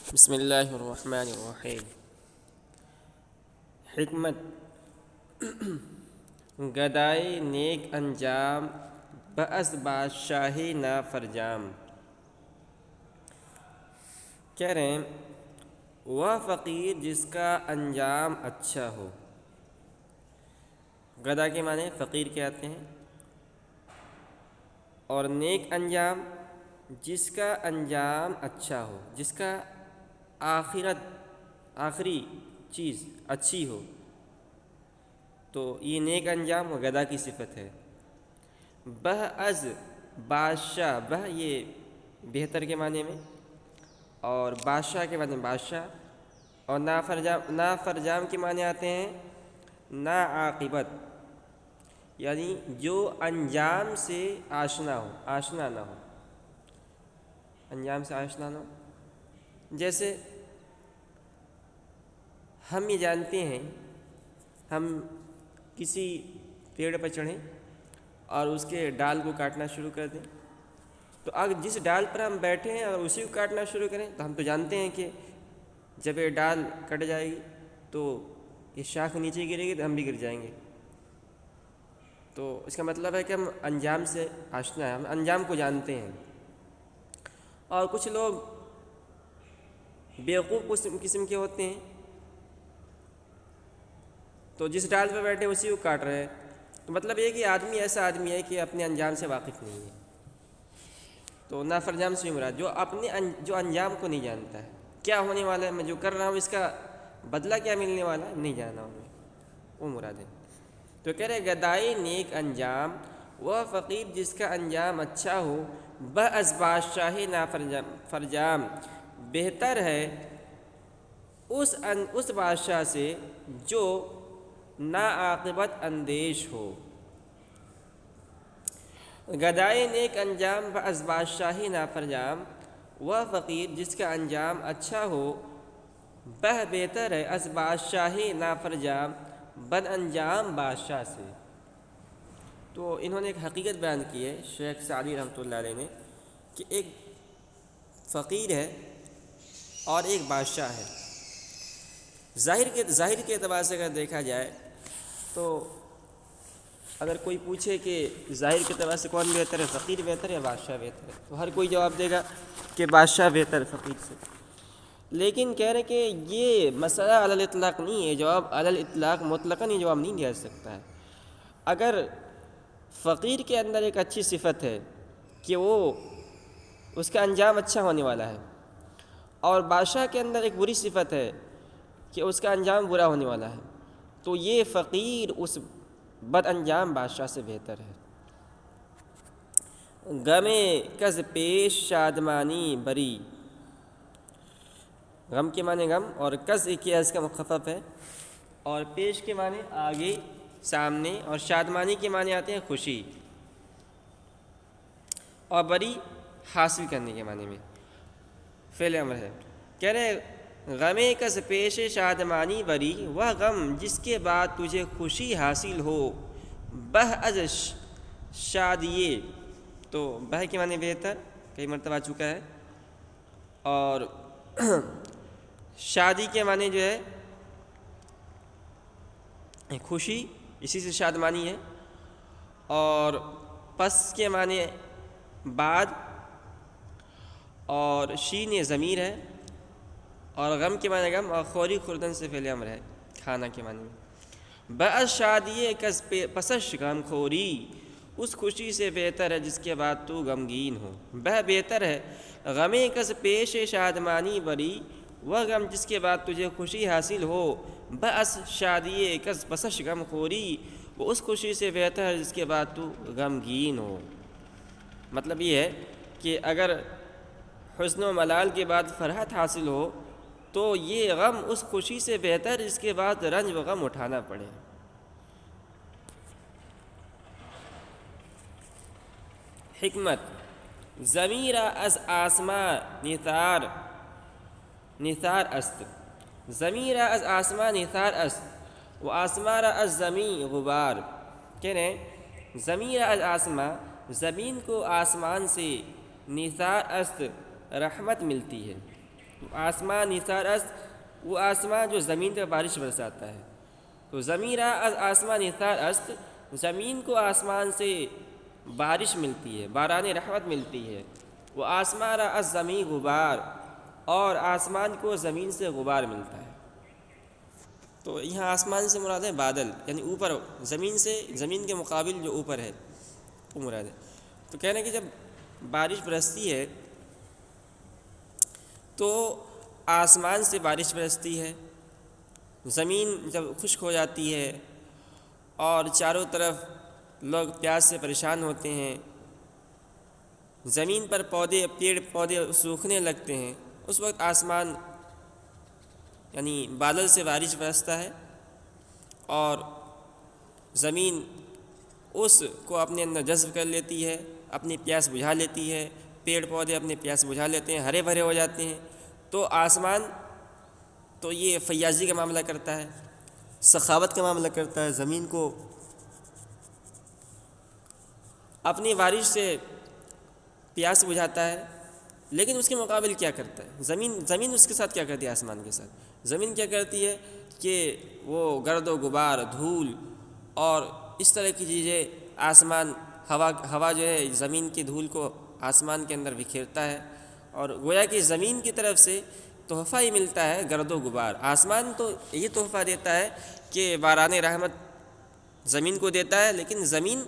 بسم اللہ الرحمن الرحیم۔ حکمت: گدائی نیک انجام بعز بادشاہی نافرجام۔ کہہ رہے ہیں وہ فقیر جس کا انجام اچھا ہو۔ گدا کے معنی فقیر کے آتے ہیں، اور نیک انجام جس کا انجام اچھا ہو، جس کا آخری چیز اچھی ہو، تو یہ نیک انجام و گدا کی صفت ہے۔ بعز بادشاہ، بہ یہ بہتر کے معنی میں، اور بادشاہ کے معنی بادشاہ، اور نافرجام کے معنی آتے ہیں ناعاقبت، یعنی جو انجام سے آشنا نہ ہو، انجام سے آشنا نہ ہو۔ جیسے ہم یہ جانتے ہیں، ہم کسی پیڑ پر چڑھیں اور اس کے ڈال کو کاٹنا شروع کر دیں، تو اگر جس ڈال پر ہم بیٹھے ہیں اور اسی کو کاٹنا شروع کریں تو ہم تو جانتے ہیں کہ جب یہ ڈال کٹ جائے گی تو یہ شاخ نیچے گرے گی تو ہم بھی گر جائیں گے۔ تو اس کا مطلب ہے کہ ہم انجام سے آشنا ہیں، ہم انجام کو جانتے ہیں۔ اور کچھ لوگ بیوقوف قسم کے ہوتے ہیں، تو جس ڈال پہ بیٹھے اسی کو کاٹ رہے ہیں، تو مطلب یہ کہ آدمی ایسا آدمی ہے کہ اپنے انجام سے واقف نہیں ہے۔ تو نافرجام سے مراد جو انجام کو نہیں جانتا ہے، کیا ہونے والا ہے، میں جو کر رہا ہوں اس کا بدلہ کیا ملنے والا ہے، نہیں جانا ہوں میں، وہ مراد ہے۔ تو کہہ رہے گدائی نیک انجام وہ فقیر جس کا انجام اچھا ہو، بعز بادشاہی نافرجام، بہتر ہے اس بادشاہ سے جو ناعاقبت اندیش ہو۔ گدائی نیک انجام بعز بادشاہی نافرجام، وہ فقیر جس کا انجام اچھا ہو، بہتر ہے از بادشاہی نافرجام، بد انجام بادشاہ سے۔ تو انہوں نے ایک حقیقت بیان کی ہے شیخ سعدی رحمۃ اللہ علیہ نے، کہ ایک فقیر ہے اور ایک بادشاہ ہے۔ ظاہر کے اعتبار سے اگر دیکھا جائے تو اگر کوئی پوچھے کہ ظاہر کے اعتبار سے کون بہتر ہے، فقیر بہتر ہے یا بادشاہ بہتر ہے، تو ہر کوئی جواب دے گا کہ بادشاہ بہتر ہے فقیر سے۔ لیکن کہہ رہے کہ یہ مسئلہ علی الاطلاق نہیں ہے، جواب علی الاطلاق مطلقاً یہ جواب نہیں دیا جا سکتا ہے۔ اگر فقیر کے اندر ایک اچھی صفت ہے کہ وہ اس کا انجام اچھا ہونے والا ہے، اور بادشاہ کے اندر ایک بری صفت ہے کہ اس کا انجام برا ہونے والا ہے، تو یہ فقیر اس بد انجام بادشاہ سے بہتر ہے۔ غم کز پیش شادمانی بری، غم کے معنی غم، اور کز ایک از کا مخفف ہے، اور پیش کے معنی آگے سامنے، اور شادمانی کے معنی آتے ہیں خوشی، اور بری حاصل کرنے کے معنی میں فعل امر ہے۔ کہہ رہے غم کز پیش شادمانی بری، وہ غم جس کے بعد تجھے خوشی حاصل ہو، بہ از شادیے، تو بہ کے معنی بہتر کئی مرتبہ آ چکا ہے، اور شادی کے معنی جو ہے خوشی، اسی سے شادمانی ہے، اور پس کے معنی بعد، اور شین ضمیر ہے، اور غم کے معنی غم، اور خوری خوردن سے فعل امر ہے کھانا کے معنی میں۔ بعض شادی کز پسش غم خوری، اس خوشی سے بہتر ہے جس کے بعد تو غمگین ہو۔ بہتر ہے غم کز پیش شادمانی بری، وہ غم جس کے بعد تجھے خوشی حاصل ہو، بعض شادی کز پسش غم خوری، وہ اس خوشی سے بہتر ہے جس کے بعد تو غمگین ہو۔ مطلب یہ ہے کہ اگر حزن و ملال کے بعد فرحت حاصل ہو تو یہ غم اس خوشی سے بہتر جس کے بعد رنج و غم اٹھانا پڑے۔ حکمت: ضمیر از آسماں نثار است، ضمیر از آسماں نثار است، و آسماں را از زمین غبار۔ کہہ رہے ہیں ضمیر از آسماں، زمین کو آسمان سے، نثار است رحمت ملتی ہے، آسمان نثار است، وہ آسمان جو زمین پہ بارش برساتا ہے. تو زمیرہ از آسمان نثار است، زمین کو آسمان سے بارش ملتی ہے، باران رحمت ملتی ہے. وہ آسمان را از زمین غبار، اور آسمان کو زمین سے غبار ملتا ہے. تو یہاں آسمان سے مراد ہے بادل، یعنی اوپر زمین سے، زمین کے مقابل جو اوپر ہے وہ مراد ہے. تو کہنا کہ جب بارش برستی ہے تو آسمان سے بارش برستی ہے، زمین جب خشک ہو جاتی ہے اور چاروں طرف لوگ پیاس سے پریشان ہوتے ہیں، زمین پر پیڑ پودے سوکھنے لگتے ہیں، اس وقت آسمان یعنی بادل سے بارش برستا ہے اور زمین اس کو اپنے اندر جذب کر لیتی ہے، اپنی پیاس بجھا لیتی ہے، پیڑ پودے اپنی پیاس بجھا لیتے ہیں، ہرے بھرے ہو جاتے ہیں. تو آسمان تو یہ فیاضی کا معاملہ کرتا ہے، سخاوت کا معاملہ کرتا ہے، زمین کو اپنی بارش سے پیاس بجھاتا ہے. لیکن اس کے مقابل کیا کرتا ہے زمین اس کے ساتھ کیا کرتی ہے؟ آسمان کے ساتھ زمین کیا کرتی ہے کہ وہ گرد و غبار، دھول اور اس طرح کی چیزیں آسمان، ہوا جو ہے زمین کی دھول کو آسمان کے اندر بکھیرتا ہے، اور گویا کہ زمین کی طرف سے تحفہ ہی ملتا ہے گرد و غبار. آسمان تو یہ تحفہ دیتا ہے کہ باران رحمت زمین کو دیتا ہے، لیکن زمین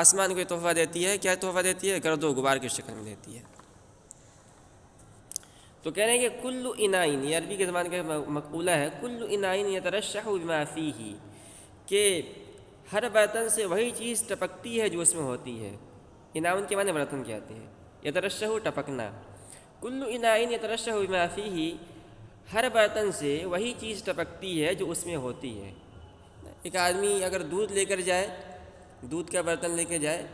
آسمان کو یہ تحفہ دیتی ہے. کیا تحفہ دیتی ہے؟ گرد و غبار کی شکل میں دیتی ہے. تو کہہ رہے ہیں کہ کل انائن، یہ عربی کے زبان کا مقولہ ہے، کل انائن یترشح بما فیہ، کہ ہر برتن سے وہی چیز ٹپکتی ہے جو اس میں ہوتی ہے. اناؤن کے معنی برتن کے آتے ہیں، یترشح ٹپکنا. کل انائن یترشح بما فیہ، ہر برتن سے وہی چیز ٹپکتی ہے جو اس میں ہوتی ہے. ایک آدمی اگر دودھ لے کر جائے، دودھ کا برتن لے کے جائے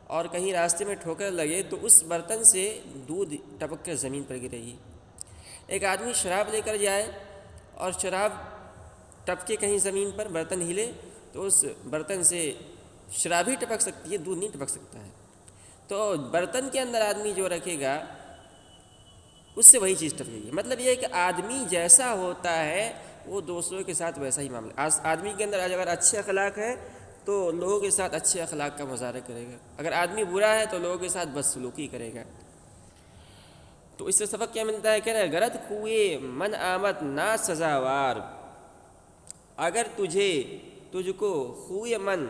اور کہیں راستے میں ٹھوکر لگے تو اس برتن سے دودھ ٹپک کر زمین پر گرے گی. ایک آدمی شراب لے کر جائے اور شراب ٹپکے کہیں زمین پر، برتن ہلے تو اس برتن سے شراب ہی ٹپک سکتی ہے، دودھ نہیں ٹپک سکتا ہے. تو برتن کے اندر آدمی جو رکھے گا اس سے وہی چیز ٹپکے گی. مطلب یہ ہے کہ آدمی جیسا ہوتا ہے وہ دوسروں کے ساتھ ویسا ہی معاملہ. آدمی کے اندر اگر اچھے اخلاق ہے تو لوگوں کے ساتھ اچھے اخلاق کا مظاہرہ کرے گا، اگر آدمی برا ہے تو لوگوں کے ساتھ بدسلوکی کرے گا. تو اس سے سبق کیا ملتا ہے؟ کہہ رہے ہیں گرد خوئے من آمد نا سزاوار، اگر تجھ کو خوئے من،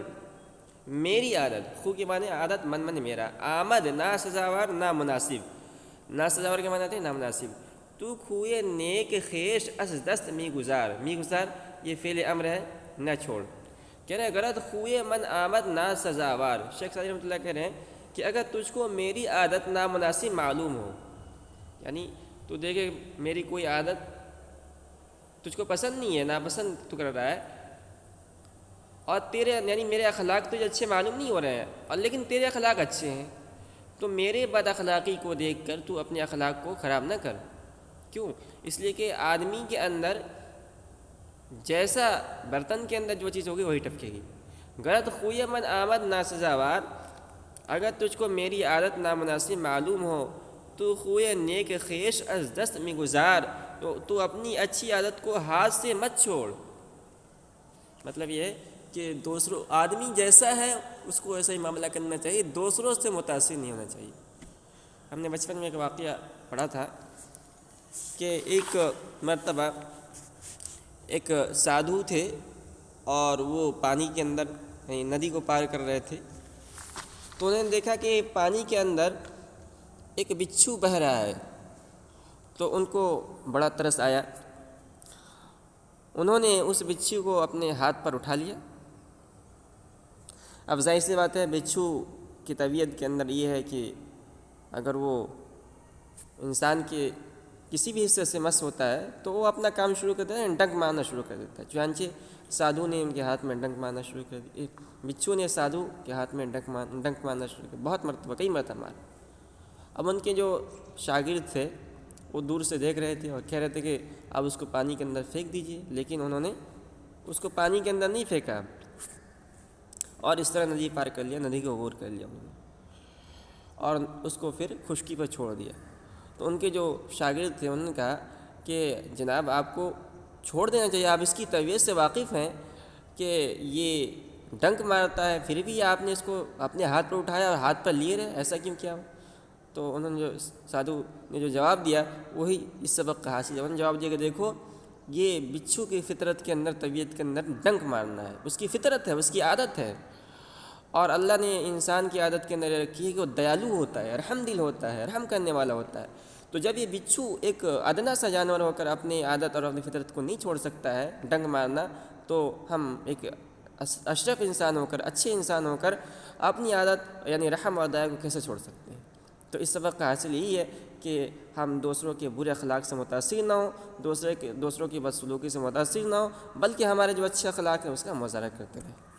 میری عادت، خو کے معنی عادت، من میرا، آمد نا سزاوار نامناسب، نا سزاوار کے معنی آتے ہیں نامناسب. تو خوئے نیک خیش از دست می گزار، می گزار یہ فعل امر ہے، نہ چھوڑ. کہہ رہے ہیں گرد خوئے من آمد نا سزاوار، شیخ سعدی رحمۃ اللہ کہہ رہے ہیں کہ اگر تجھ کو میری عادت نامناسب معلوم ہو، یعنی تو دیکھے میری کوئی عادت تجھ کو پسند نہیں ہے، ناپسند تو کر رہا ہے، اور تیرے یعنی میرے اخلاق تجھے اچھے معلوم نہیں ہو رہے ہیں، اور لیکن تیرے اخلاق اچھے ہیں، تو میرے بد اخلاقی کو دیکھ کر تو اپنے اخلاق کو خراب نہ کر. کیوں؟ اس لیے کہ آدمی کے اندر جیسا برتن کے اندر جو چیز ہوگی وہی ٹپکے گی. گرد خوئے من آمد نا سزاوار، اگر تجھ کو میری عادت نامناسب معلوم ہو تو خوئے نیک خیش از دست میں گزار، تو اپنی اچھی عادت کو ہاتھ سے مت چھوڑ. مطلب یہ ہے کہ دوسروں، آدمی جیسا ہے اس کو ایسا ہی معاملہ کرنا چاہیے، دوسروں سے متاثر نہیں ہونا چاہیے. ہم نے بچپن میں ایک واقعہ پڑھا تھا کہ ایک مرتبہ ایک سادھو تھے اور وہ پانی کے اندر ندی کو پار کر رہے تھے، تو انہوں نے دیکھا کہ پانی کے اندر ایک بچھو بہہ رہا ہے. تو ان کو بڑا ترس آیا، انہوں نے اس بچھو کو اپنے ہاتھ پر اٹھا لیا. اب ظاہر سی بات ہے بچھو کی طبیعت کے اندر یہ ہے کہ اگر وہ انسان کے کسی بھی حصے سے مس ہوتا ہے تو وہ اپنا کام شروع کر دیتا ہے، ڈنک مارنا شروع کر دیتا ہے. چنانچہ سادھو نے ان کے ہاتھ میں ڈنک مارنا شروع کر دیا، بچھو نے سادھو کے ہاتھ میں ڈنک مارنا شروع کر دیا، بہت مرتبہ، کئی مرتبہ مارا. اب ان کے جو شاگرد تھے وہ دور سے دیکھ رہے تھے اور کہہ رہے تھے کہ اب اس کو پانی کے اندر پھینک دیجئے، لیکن انہوں نے اس کو پانی کے اندر نہیں پھینکا اور اس طرح ندی پار کر لیا، ندی کو عبور کر لیا انہوں نے، اور اس کو پھر خشکی پر چھوڑ دیا. تو ان کے جو شاگرد تھے انہوں نے کہا کہ جناب آپ کو چھوڑ دینا چاہیے، آپ اس کی طبیعت سے واقف ہیں کہ یہ ڈنک مارتا ہے پھر بھی آپ نے اس کو اپنے ہاتھ پر اٹھایا اور ہاتھ پر لیے رہے، ایسا کیوں کیا؟ تو انہوں نے جو سادھو نے جو جواب دیا وہی اس سبق کا حاصل ہے۔ انہوں نے جواب دیا کہ دیکھو یہ بچھو کی فطرت کے اندر، طبیعت کے اندر ڈنک مارنا ہے، اس کی فطرت ہے، اس کی عادت ہے، اور اللہ نے انسان کی عادت کے اندر یہ رکھی ہے کہ وہ دیالو ہوتا ہے، رحم دل ہوتا ہے، رحم کرنے والا ہوتا ہے۔ تو جب یہ بچھو ایک ادنا سا جانور ہو کر اپنی عادت اور اپنی فطرت کو نہیں چھوڑ سکتا ہے ڈنک مارنا، تو ہم ایک اشرف انسان ہو کر، اچھے انسان ہو کر اپنی عادت یعنی رحم اور دیا کو کیسے چھوڑ سکتے ہیں؟ تو اس سبق کا حاصل یہی ہے کہ ہم دوسروں کے برے اخلاق سے متاثر نہ ہوں، دوسروں کی بدسلوکی سے متاثر نہ ہوں، بلکہ ہمارے جو اچھے اخلاق ہیں اس کا مظاہرہ کرتے رہیں۔